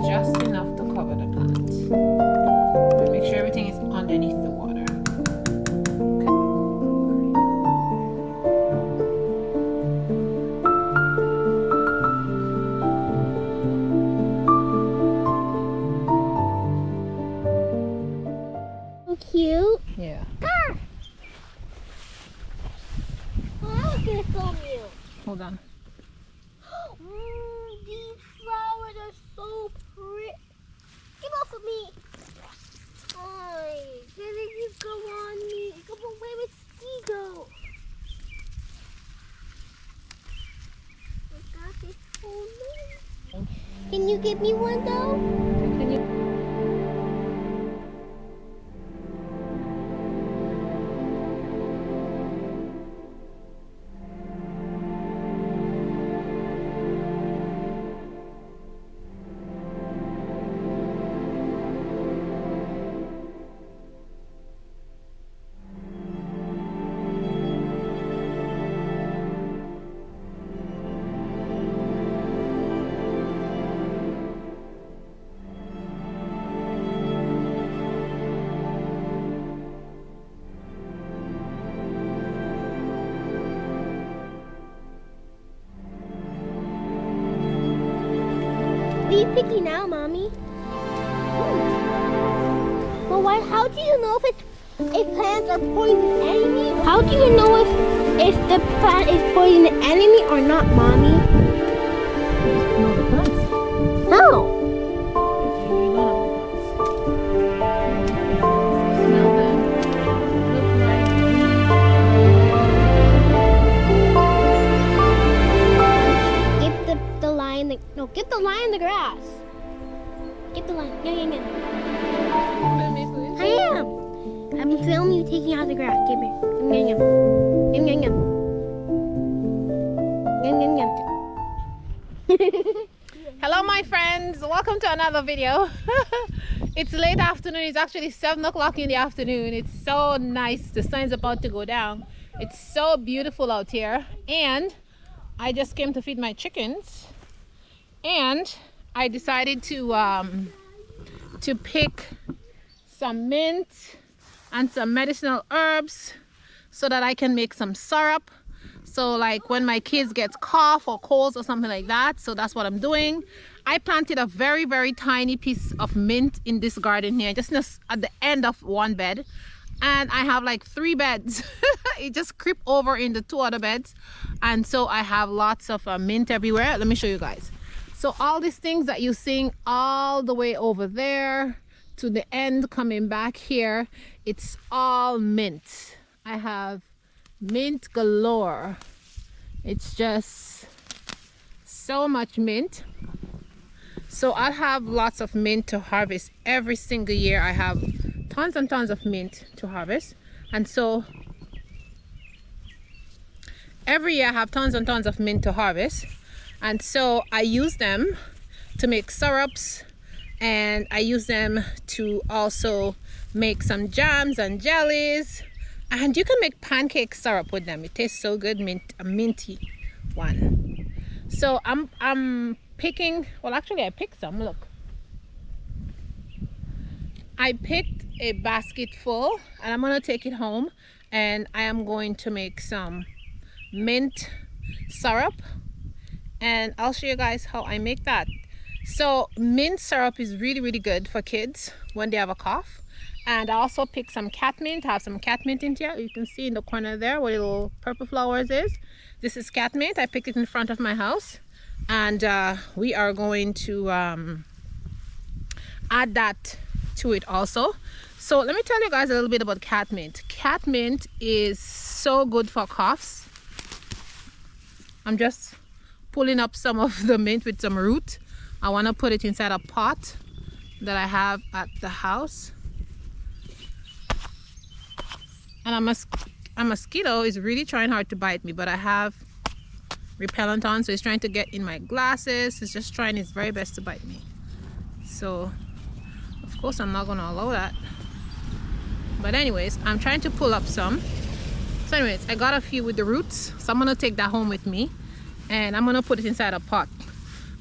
just enough to cover the plant. But make sure everything is underneath the water. Cute. Yeah. Ah! I'll get from you. Hold on. These flowers are so pretty. Get off of me. Ay, didn't you go on me? Go away with Skigo. Oh gosh, it's so nice. Can you give me one though? Can you? What are you picking now, Mommy? Well, why? How do you know if plants are poison enemy? How do you know if the plant is poison enemy or not, Mommy? No, the plants. How? You know the plants. Smell them. Look like Get the lion. Get the lion the grass. Get the lion. Yeah. Film me, please. I am. I'm filming you taking out the grass. Give me. Yum. Hello my friends, welcome to another video. It's late afternoon. It's actually 7 o'clock in the afternoon. It's so nice. The sun's about to go down. It's so beautiful out here, and I just came to feed my chickens, and I decided to pick some mint and some medicinal herbs so that I can make some syrup. So like when my kids get cough or colds or something like that. So that's what I'm doing. I planted a very, very tiny piece of mint in this garden here, just at the end of one bed. And I have like 3 beds. It just crept over in the 2 other beds. And so I have lots of mint everywhere. Let me show you guys. So all these things that you're seeing all the way over there to the end coming back here, it's all mint. I have mint galore. It's just so much mint. So I'll have lots of mint to harvest every single year. I have tons and tons of mint to harvest, and so every year I have tons and tons of mint to harvest, and so I use them to make syrups, and I use them to also make some jams and jellies. And you can make pancake syrup with them. It tastes so good, a minty one. So I'm picking, well actually I picked some, look. I picked a basket full, and I'm gonna take it home, and I am going to make some mint syrup, and I'll show you guys how I make that. So mint syrup is really, really good for kids when they have a cough. And I also picked some cat mint. I have some cat mint in here. You can see in the corner there where little purple flowers is. This is cat mint. I picked it in front of my house. And we are going to add that to it also. So let me tell you guys a little bit about cat mint. Cat mint is so good for coughs. I'm just pulling up some of the mint with some root. I want to put it inside a pot that I have at the house. And a mosquito is really trying hard to bite me, but I have repellent on, so it's trying to get in my glasses. It's just trying its very best to bite me. So of course I'm not going to allow that. But anyways, I'm trying to pull up some. So anyways, I got a few with the roots, so I'm going to take that home with me, and I'm going to put it inside a pot.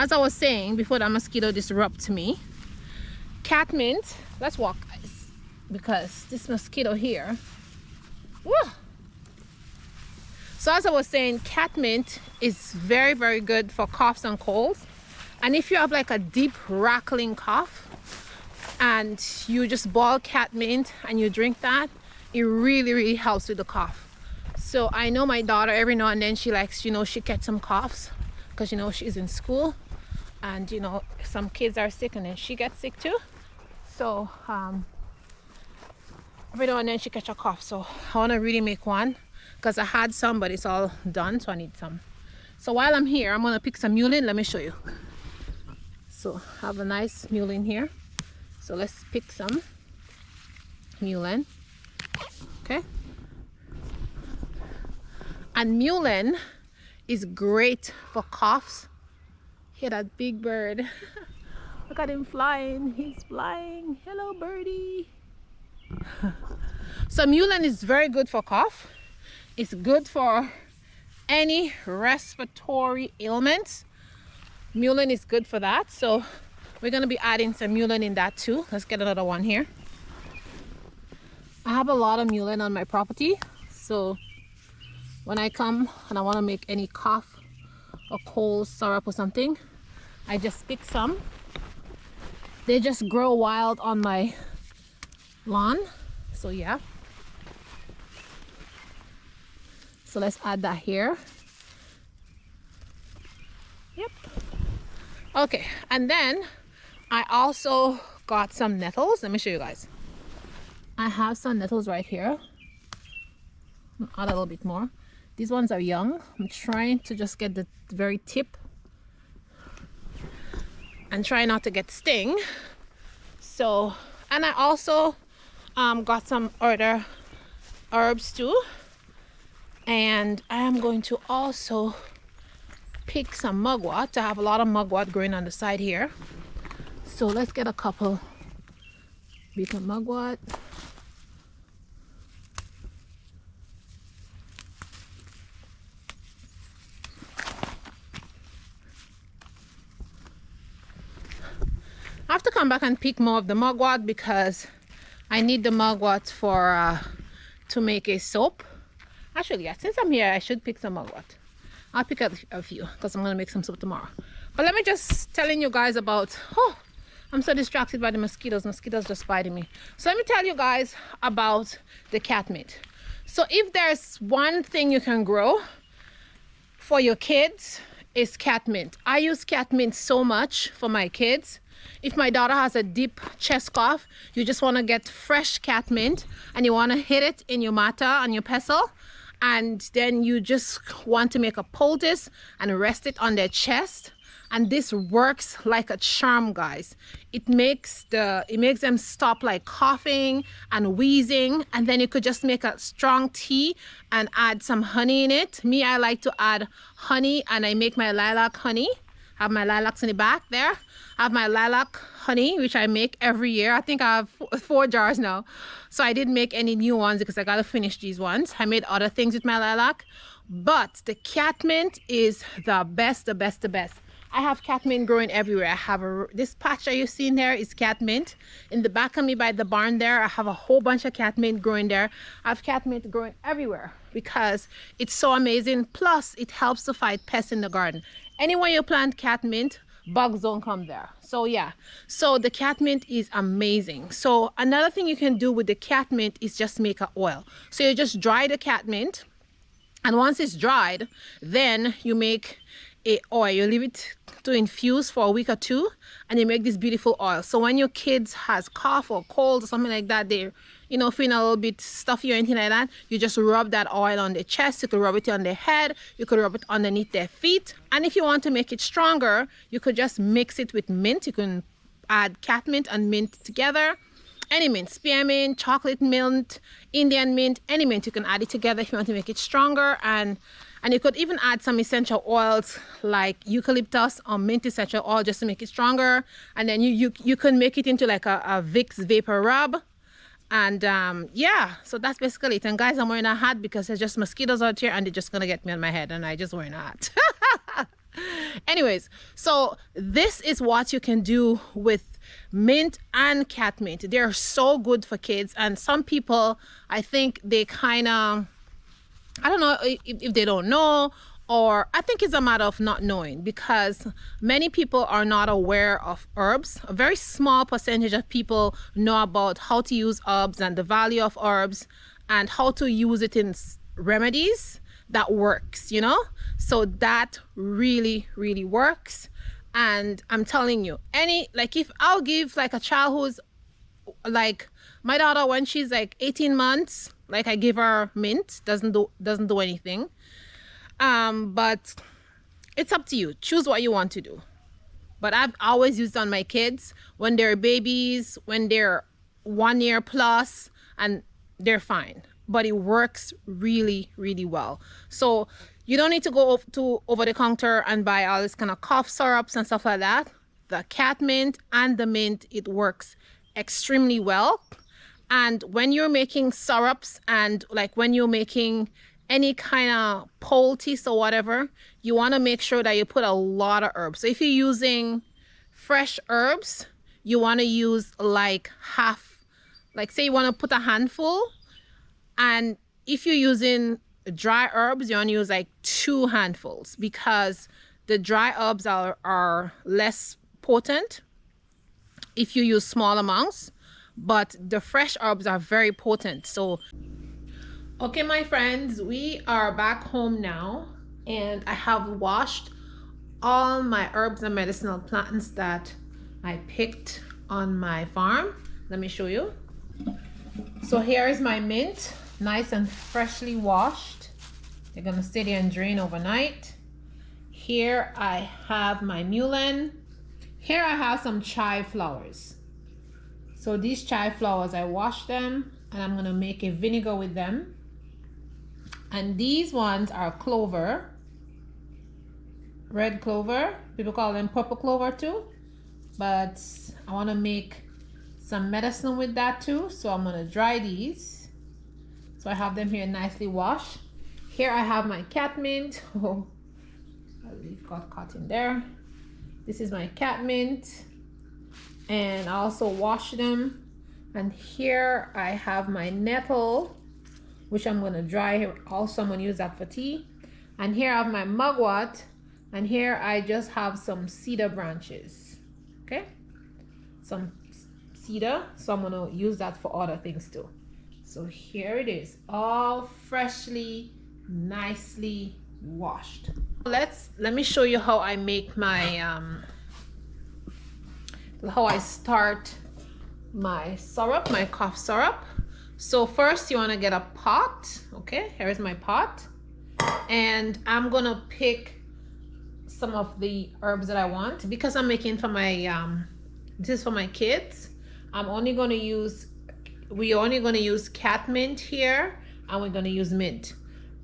as I was saying before the mosquito disrupt me, catmint, let's walk guys, because this mosquito here, woo. So as I was saying, catmint is very, very good for coughs and colds. And if you have like a deep rattling cough and you just boil catmint and you drink that, it really, really helps with the cough. So I know my daughter, every now and then she likes, you know, she gets some coughs because, you know, she's in school and, you know, some kids are sick and then she gets sick too. So every now and then she catch a cough. So I want to really make one because I had some, but it's all done. So I need some. So while I'm here, I'm going to pick some mullein. Let me show you. So I have a nice mullein here. So let's pick some mullein. Okay. And mullein is great for coughs. Hear that big bird. Look at him flying. He's flying. Hello, birdie. So mullein is very good for cough. It's good for any respiratory ailments. Mullein is good for that. So we're going to be adding some mullein in that too. Let's get another one here. I have a lot of mullein on my property. So when I come and I want to make any cough or cold syrup or something, I just pick some. They just grow wild on my lawn. So yeah. So let's add that here. Yep. Okay, and then I also got some nettles. Let me show you guys. I have some nettles right here. Add a little bit more. These ones are young. I'm trying to just get the very tip and try not to get sting. So, and I also got some other herbs too. And I am going to also pick some mugwort. I have a lot of mugwort growing on the side here. So let's get a couple bit of mugwort. I have to come back and pick more of the mugwort because I need the mugwort for to make a soap. Actually, yeah, since I'm here, I should pick some mugwort. I'll pick up a few because I'm going to make some soap tomorrow. But let me just telling you guys about, oh, I'm so distracted by the mosquitoes. Mosquitoes just biting me. So let me tell you guys about the catmint. So if there's one thing you can grow for your kids, is catmint. I use catmint so much for my kids. If my daughter has a deep chest cough, you just want to get fresh catmint and you want to hit it in your mortar and your pestle, and then you just want to make a poultice and rest it on their chest. And this works like a charm, guys. It makes them stop like coughing and wheezing. And then you could just make a strong tea and add some honey in it. Me, I like to add honey, and I make my lilac honey. I have my lilacs in the back there. I have my lilac honey, which I make every year. I think I have 4 jars now. So I didn't make any new ones because I got to finish these ones. I made other things with my lilac. But the catmint is the best, the best, the best. I have catmint growing everywhere. I have this patch that you've seen there is catmint. In the back of me by the barn there, I have a whole bunch of catmint growing there. I have catmint growing everywhere because it's so amazing. Plus, it helps to fight pests in the garden. Anywhere you plant catmint, bugs don't come there. So yeah, so the catmint is amazing. So another thing you can do with the catmint is just make an oil. So you just dry the catmint, and once it's dried, then you make a oil. You leave it to infuse for a week or 2, and you make this beautiful oil. So when your kids has cough or cold or something like that, they're, you know, feeling a little bit stuffy or anything like that, you just rub that oil on their chest. You could rub it on their head, you could rub it underneath their feet, and if you want to make it stronger, you could just mix it with mint. You can add catmint and mint together. Any mint, spearmint, chocolate mint, Indian mint, any mint, you can add it together if you want to make it stronger. And you could even add some essential oils like eucalyptus or mint essential oil just to make it stronger. And then you can make it into like a Vicks vapor rub. And yeah, so that's basically it. And guys, I'm wearing a hat because there's just mosquitoes out here and they're just gonna get me on my head, and I just wearing a hat. Anyways, so this is what you can do with mint and cat mint. They're so good for kids, and some people, I think they kind of, I don't know if they don't know, or I think it's a matter of not knowing, because many people are not aware of herbs. A very small percentage of people know about how to use herbs and the value of herbs and how to use it in remedies that works, you know? So that really, really works. And I'm telling you, if I'll give like a child who's like my daughter, when she's like 18 months, like I give her mint, doesn't do anything. But it's up to you. Choose what you want to do. But I've always used on my kids when they're babies, when they're 1 year plus, and they're fine. But it works really, really well. So you don't need to go over the counter and buy all this kind of cough syrups and stuff like that. The cat mint and the mint, it works extremely well. And when you're making syrups, and like when you're making any kind of poultice or whatever, you want to make sure that you put a lot of herbs. So if you're using fresh herbs, you want to use like half, like say you want to put a handful. And if you're using dry herbs, you want to use like 2 handfuls, because the dry herbs are less potent if you use small amounts, but the fresh herbs are very potent. So okay, my friends, we are back home now, and I have washed all my herbs and medicinal plants that I picked on my farm. Let me show you. So here is my mint, nice and freshly washed. They're gonna stay there and drain overnight. Here I have my mullein. Here I have some chive flowers. So these chive flowers, I washed them, and I'm gonna make a vinegar with them. And these ones are clover, red clover. People call them purple clover too. But I want to make some medicine with that too. So I'm going to dry these. So I have them here nicely washed. Here I have my cat mint. Oh, a leaf got caught in there. This is my cat mint. And I also wash them. And here I have my nettle, which I'm going to dry here. Also, I'm going to use that for tea. And here I have my mugwort. And here I just have some cedar branches. Okay? Some cedar. So I'm going to use that for other things too. So here it is. All freshly, nicely washed. Let me show you how I make my, how I start my syrup, my cough syrup. So first you want to get a pot. Okay, here's my pot, and I'm gonna pick some of the herbs that I want, because I'm making for my this is for my kids. We're only gonna use cat mint here, and we're gonna use mint,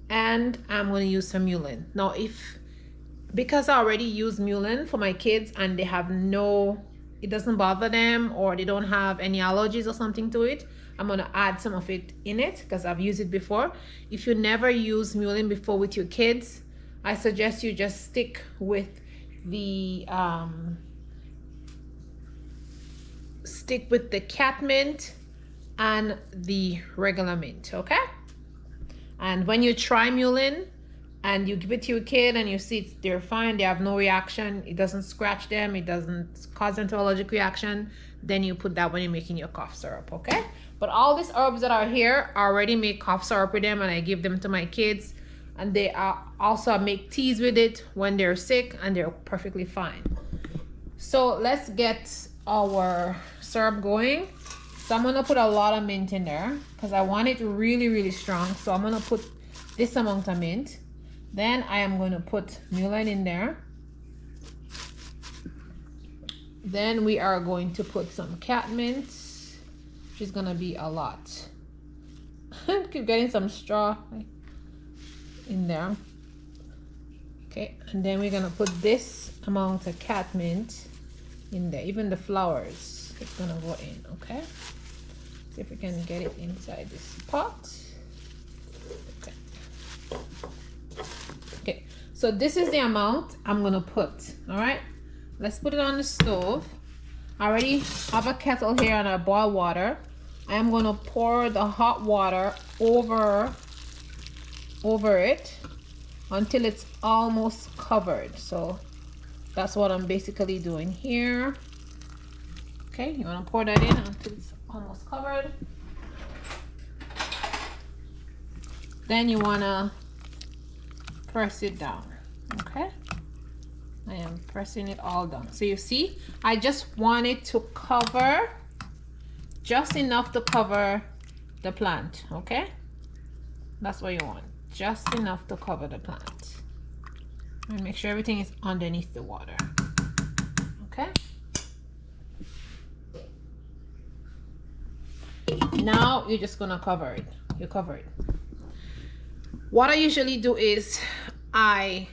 and I'm gonna use some mullein. Now because I already use mullein for my kids and they have it doesn't bother them, or they don't have any allergies or something to it, I'm going to add some of it in it because I've used it before. If you never used mullein before with your kids, I suggest you just stick with the cat mint and the regular mint, okay? And when you try mullein and you give it to your kid and you see they're fine, they have no reaction, it doesn't scratch them, it doesn't cause an allergic reaction, then you put that when you're making your cough syrup, okay? But all these herbs that are here, I already make cough syrup with them, and I give them to my kids, and they also make teas with it when they're sick, and they're perfectly fine. So let's get our syrup going. So I'm gonna put a lot of mint in there because I want it really, really strong. So I'm gonna put this amount of mint. Then I am going to put mullein in there. Then we are going to put some cat mint, which is going to be a lot. Keep getting some straw in there. Okay, and then we're going to put this amount of cat mint in there. Even the flowers, it's going to go in, okay? See if we can get it inside this pot. Okay. So this is the amount I'm gonna put. All right, let's put it on the stove. I already have a kettle here and I boil water. I am gonna pour the hot water over it until it's almost covered. So that's what I'm basically doing here. Okay, you want to pour that in until it's almost covered. Then you want to press it down. Okay, I am pressing it all down. So you see, I just want it to cover, just enough to cover the plant. Okay, that's what you want, just enough to cover the plant. And make sure everything is underneath the water. Okay, now you're just gonna cover it. You cover it. What I usually do is I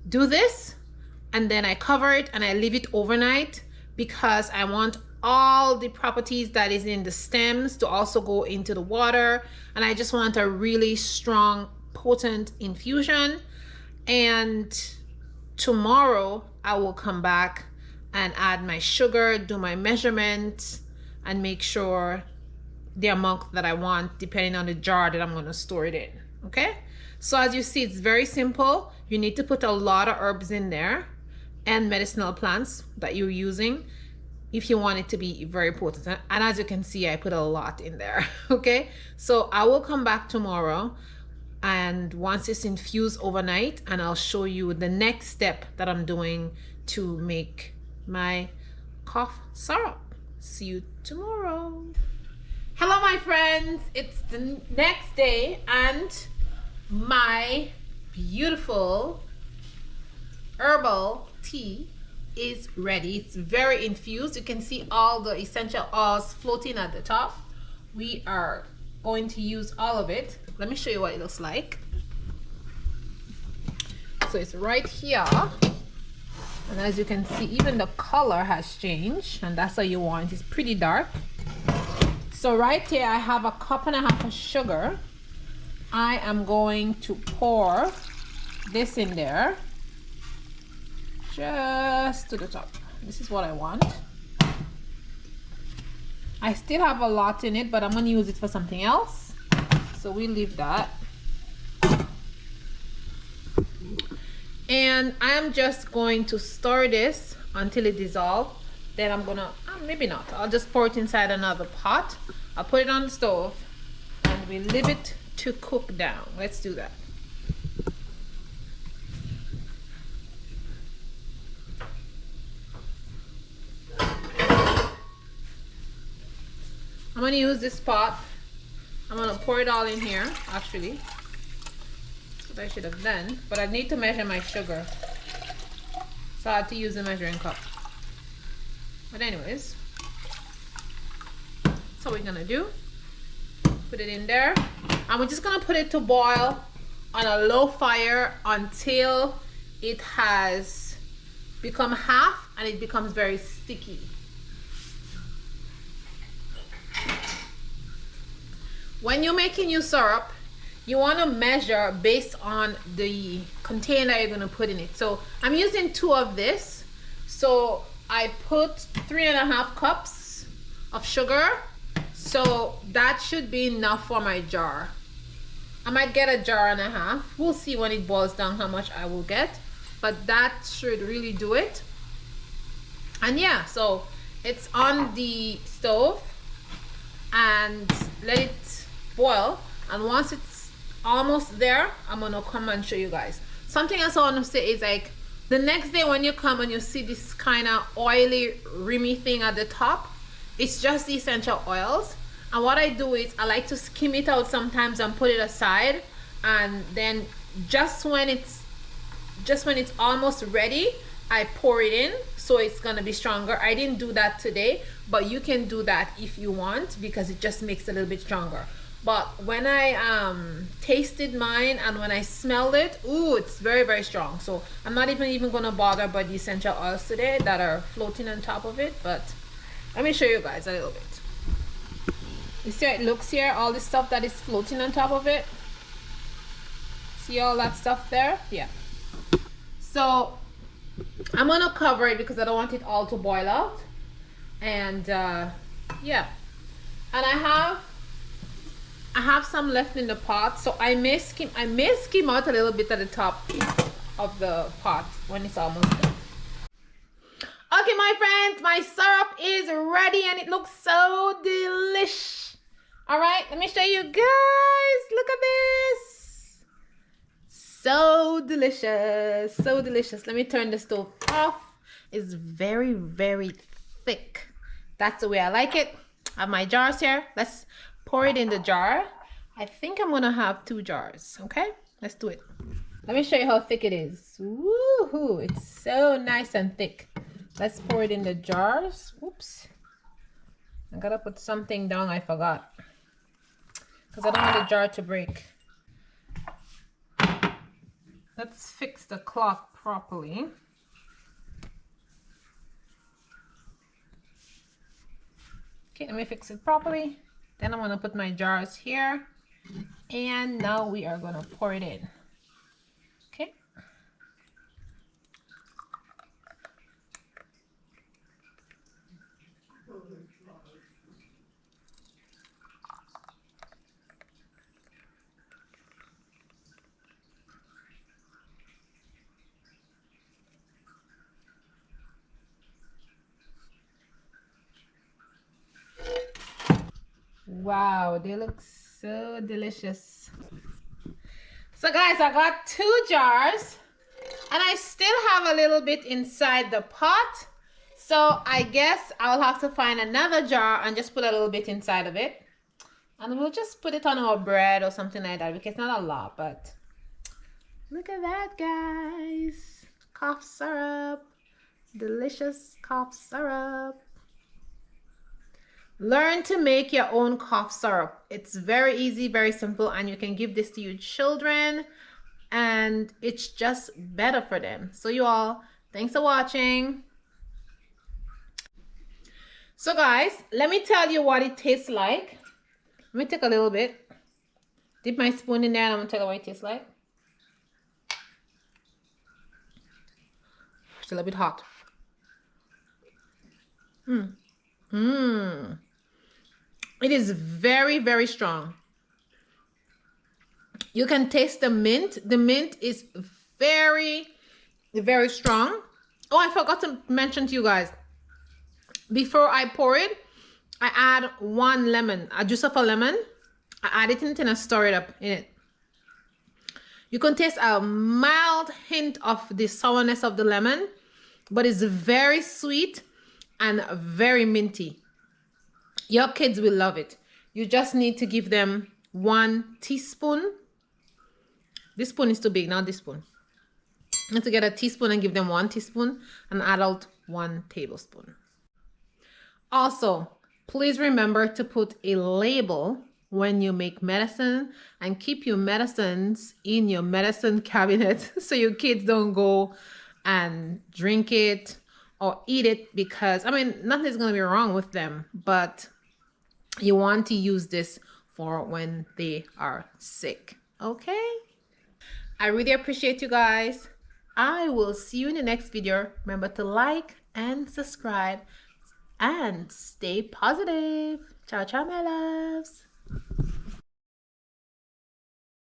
do this and then I cover it and I leave it overnight because I want all the properties that is in the stems to also go into the water, and I just want a really strong, potent infusion. And tomorrow I will come back and add my sugar, do my measurements, and make sure the amount that I want depending on the jar that I'm going to store it in. Okay, so as you see, it's very simple. You need to put a lot of herbs in there and medicinal plants that you're using if you want it to be very potent. And as you can see, I put a lot in there. Okay, so I will come back tomorrow and once it's infused overnight, and I'll show you the next step that I'm doing to make my cough syrup. See you tomorrow. Hello my friends, it's the next day and my beautiful herbal tea is ready. It's very infused. You can see all the essential oils floating at the top. We are going to use all of it. Let me show you what it looks like. So it's right here, and as you can see, even the color has changed, and that's what you want. It's pretty dark. So right here I have a cup and a half of sugar. I am going to pour this in there just to the top. This is what I want. I still have a lot in it, but I'm going to use it for something else, so we leave that. And I'm just going to stir this until it dissolves. Then I'm gonna, maybe not, I'll just pour it inside another pot. I'll put it on the stove and we leave it to cook down. Let's do that. I'm gonna use this pot. I'm gonna pour it all in here, actually. That's what I should have done, but I need to measure my sugar, so I had to use a measuring cup. But anyways, that's what we're gonna do. Put it in there, and we're just gonna put it to boil on a low fire until it has become half and it becomes very sticky. When you're making your syrup, you want to measure based on the container you're going to put in it. So I'm using 2 of this, so I put 3.5 cups of sugar, so that should be enough for my jar. I might get a jar and a half. We'll see when it boils down how much I will get, but that should really do it. And yeah, so it's on the stove and let it boil, and once it's almost there, I'm gonna come and show you guys. Something else I want to say is, like, the next day when you come and you see this kind of oily rimmy thing at the top, it's just the essential oils. And what I do is I like to skim it out sometimes and put it aside, and then just when it's almost ready, I pour it in, so it's gonna be stronger. I didn't do that today, but you can do that if you want, because it just makes it a little bit stronger. But when I tasted mine and when I smelled it, ooh, it's very, very strong. So I'm not even gonna bother about the essential oils today that are floating on top of it. But let me show you guys a little bit. You see how it looks here, all the stuff that is floating on top of it? See all that stuff there? Yeah. So I'm gonna cover it because I don't want it all to boil out. And yeah, and I have some left in the pot, so I may skim out a little bit at the top of the pot when it's almost done. Okay, my friends, my syrup is ready and it looks so delish. All right, let me show you guys. Look at this. So delicious, so delicious. Let me turn the stove off. It's very, very thick. That's the way I like it. I have my jars here. Let's pour it in the jar. I think I'm gonna have 2 jars. Okay, let's do it. Let me show you how thick it is. Woohoo! It's so nice and thick. Let's pour it in the jars. Whoops. I gotta put something down I forgot. Because I don't want the jar to break. Let's fix the cloth properly. Okay, let me fix it properly. Then I'm gonna put my jars here. And now we are gonna pour it in. Okay. Wow, they look so delicious. So guys, I got 2 jars and I still have a little bit inside the pot. So I guess I'll have to find another jar and just put a little bit inside of it. And we'll just put it on our bread or something like that because it's not a lot, but look at that, guys. Cough syrup. Delicious cough syrup. Learn to make your own cough syrup. It's very easy, very simple, and you can give this to your children and it's just better for them. So you all, thanks for watching. So guys, let me tell you what it tastes like. Let me take a little bit. Dip my spoon in there and I'm gonna tell you what it tastes like. It's a little bit hot. It is very, very strong. You can taste the mint. The mint is very, very strong. Oh, I forgot to mention to you guys. Before I pour it, I add 1 lemon, a juice of a lemon. I add it in it and I stir it up in it. You can taste a mild hint of the sourness of the lemon, but it's very sweet and very minty. Your kids will love it. You just need to give them 1 teaspoon. This spoon is too big, not this spoon. You have to get a teaspoon and give them 1 teaspoon, an adult 1 tablespoon. Also, please remember to put a label when you make medicine and keep your medicines in your medicine cabinet so your kids don't go and drink it or eat it, because I mean, nothing's gonna be wrong with them, but you want to use this for when they are sick. Okay, I really appreciate you guys. I will see you in the next video. Remember to like and subscribe and stay positive. Ciao, ciao, my loves.